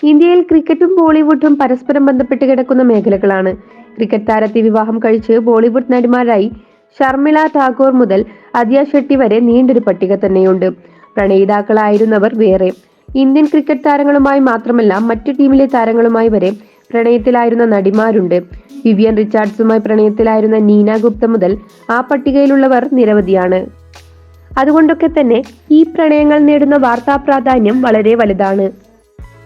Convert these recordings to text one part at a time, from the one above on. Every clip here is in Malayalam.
ഇന്ത്യയിൽ ക്രിക്കറ്റും ബോളിവുഡും പരസ്പരം ബന്ധപ്പെട്ട് കിടക്കുന്ന മേഖലകളാണ്. ക്രിക്കറ്റ് താരത്തെ വിവാഹം കഴിച്ച് ബോളിവുഡ് നടിമാരായി ഷർമിള ടാഗോർ മുതൽ ആദിയ ഷെട്ടി വരെ നീണ്ടൊരു പട്ടിക തന്നെയുണ്ട്. പ്രണയിതാക്കളായിരുന്നവർ വേറെ. ഇന്ത്യൻ ക്രിക്കറ്റ് താരങ്ങളുമായി മാത്രമല്ല മറ്റു ടീമിലെ താരങ്ങളുമായി വരെ പ്രണയത്തിലായിരുന്ന നടിമാരുണ്ട്. വിവിയൻ റിച്ചാർഡ്സുമായി പ്രണയത്തിലായിരുന്ന നീന ഗുപ്ത മുതൽ ആ പട്ടികയിലുള്ളവർ നിരവധിയാണ്. അതുകൊണ്ടൊക്കെ തന്നെ ഈ പ്രണയങ്ങൾ നേടുന്ന വാർത്താ പ്രാധാന്യം വളരെ വലുതാണ്.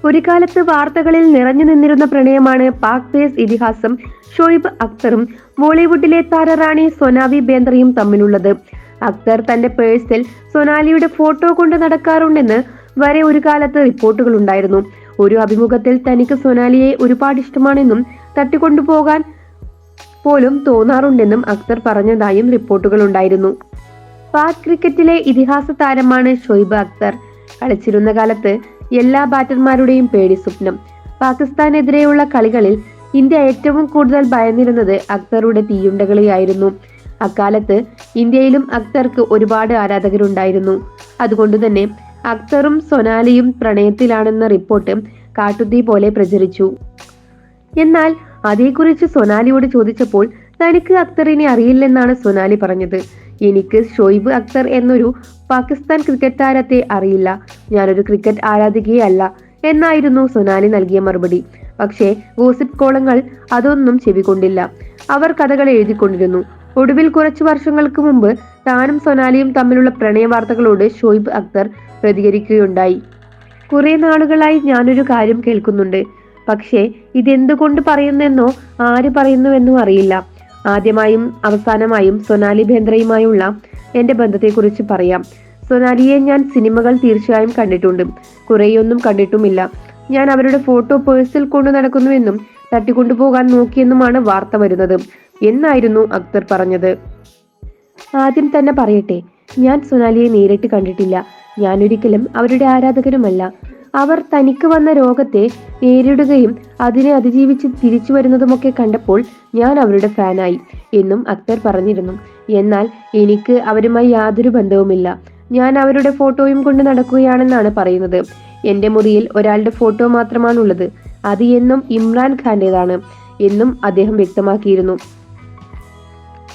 ഒരു കാലത്ത് വാർത്തകളിൽ നിറഞ്ഞു നിന്നിരുന്ന പ്രണയമാണ് പാക് പേസ് ഇതിഹാസം ഷോയിബ് അക്തറും ബോളിവുഡിലെ താരറാണി സൊനാലി ബേന്ദ്രയും തമ്മിലുള്ളത്. അക്തർ തന്റെ പേഴ്സിൽ സൊനാലിയുടെ ഫോട്ടോ കൊണ്ട് നടക്കാറുണ്ടെന്ന് വരെ ഒരു കാലത്ത് റിപ്പോർട്ടുകൾ ഉണ്ടായിരുന്നു. ഒരു അഭിമുഖത്തിൽ തനിക്ക് സൊനാലിയെ ഒരുപാട് ഇഷ്ടമാണെന്നും തട്ടിക്കൊണ്ടുപോകാൻ പോലും തോന്നാറുണ്ടെന്നും അക്തർ പറഞ്ഞതായും റിപ്പോർട്ടുകൾ ഉണ്ടായിരുന്നു. പാക് ക്രിക്കറ്റിലെ ഇതിഹാസ താരമാണ് ഷോയിബ് അക്തർ. കളിച്ചിരുന്ന കാലത്ത് എല്ലാ ബാറ്റർമാരുടെയും പേടി സ്വപ്നം. പാകിസ്ഥാനെതിരെയുള്ള കളികളിൽ ഇന്ത്യ ഏറ്റവും കൂടുതൽ ഭയന്നിരുന്നത് അക്തറുടെ തീയുണ്ടകളെയായിരുന്നു. അക്കാലത്ത് ഇന്ത്യയിലും അക്തർക്ക് ഒരുപാട് ആരാധകരുണ്ടായിരുന്നു. അതുകൊണ്ടുതന്നെ അക്തറും സൊനാലിയും പ്രണയത്തിലാണെന്ന റിപ്പോർട്ട് കാട്ടുതീ പോലെ പ്രചരിച്ചു. എന്നാൽ അതേക്കുറിച്ച് സൊനാലിയോട് ചോദിച്ചപ്പോൾ തനിക്ക് അക്തറിനെ അറിയില്ലെന്നാണ് സൊനാലി പറഞ്ഞത്. എനിക്ക് ഷോയിബ് അക്തർ എന്നൊരു പാകിസ്ഥാൻ ക്രിക്കറ്റ് താരത്തെ അറിയില്ല, ഞാനൊരു ക്രിക്കറ്റ് ആരാധികയല്ല എന്നായിരുന്നു സൊനാലി നൽകിയ മറുപടി. പക്ഷേ ഗോസിപ്പ് കോളങ്ങൾ അതൊന്നും ചെവികൊണ്ടില്ല. അവർ കഥകൾ എഴുതിക്കൊണ്ടിരുന്നു. ഒടുവിൽ കുറച്ചു വർഷങ്ങൾക്ക് മുമ്പ് താനും സൊനാലിയും തമ്മിലുള്ള പ്രണയ വാർത്തകളോട് ഷോയിബ് അക്തർ പ്രതികരിക്കുകയുണ്ടായി. കുറെ നാളുകളായി ഞാനൊരു കാര്യം കേൾക്കുന്നുണ്ട്, പക്ഷേ ഇതെന്തുകൊണ്ട് പറയുന്നെന്നോ ആര് പറയുന്നുവെന്നോ അറിയില്ല. ആദ്യമായും അവസാനമായും സൊനാലി ബേന്ദ്രയുമായുള്ള എന്റെ ബന്ധത്തെക്കുറിച്ച് പറയാം. സൊനാലിയെ ഞാൻ സിനിമകൾ തീർച്ചയായും കണ്ടിട്ടുണ്ട്, കുറേയൊന്നും കണ്ടിട്ടുമില്ല. ഞാൻ അവരുടെ ഫോട്ടോ പേഴ്സിൽ കൊണ്ടു നടക്കുന്നുവെന്നും തട്ടിക്കൊണ്ടുപോകാൻ നോക്കിയെന്നുമാണ് വാർത്ത വരുന്നത് എന്നായിരുന്നു അക്തർ പറഞ്ഞത്. ആദ്യം തന്നെ പറയട്ടെ, ഞാൻ സൊനാലിയെ നേരിട്ട് കണ്ടിട്ടില്ല. ഞാനൊരിക്കലും അവരുടെ ആരാധകനുമല്ല. അവർ തനിക്ക് വന്ന രോഗത്തെ നേരിടുകയും അതിനെ അതിജീവിച്ച് തിരിച്ചു വരുന്നതുമൊക്കെ കണ്ടപ്പോൾ ഞാൻ അവരുടെ ഫാനായി എന്നും അക്തർ പറഞ്ഞിരുന്നു. എന്നാൽ എനിക്ക് അവരുമായി യാതൊരു ബന്ധവുമില്ല. ഞാൻ അവരുടെ ഫോട്ടോയും കൊണ്ട് നടക്കുകയാണെന്നാണ് പറയുന്നത്. എന്റെ മുറിയിൽ ഒരാളുടെ ഫോട്ടോ മാത്രമാണുള്ളത്, അത് എന്നും ഇമ്രാൻ ഖാന്റേതാണ് എന്നും അദ്ദേഹം വ്യക്തമാക്കിയിരുന്നു.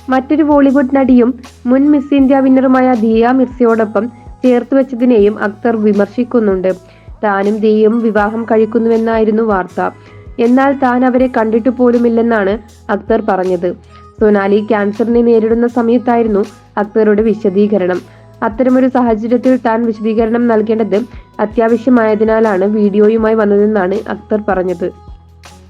മറ്റൊരു ബോളിവുഡ് നടിയും മുൻ മിസ് ഇന്ത്യ വിന്നറുമായ ദിയ മിർസയോടൊപ്പം ചേർത്ത് വെച്ചതിനെയും അക്തർ വിമർശിക്കുന്നുണ്ട്. താനും ദിയയും വിവാഹം കഴിക്കുന്നുവെന്നായിരുന്നു വാർത്ത. എന്നാൽ താൻ അവരെ കണ്ടിട്ടു പോലുമില്ലെന്നാണ് അക്തർ പറഞ്ഞത്. സൊനാലി ക്യാൻസറിനെ നേരിടുന്ന സമയത്തായിരുന്നു അക്തറുടെ വിശദീകരണം. അത്തരമൊരു സാഹചര്യത്തിൽ താൻ വിശദീകരണം നൽകേണ്ടത് അത്യാവശ്യമായതിനാലാണ് വീഡിയോയുമായി വന്നതെന്നാണ് അക്തർ പറഞ്ഞത്.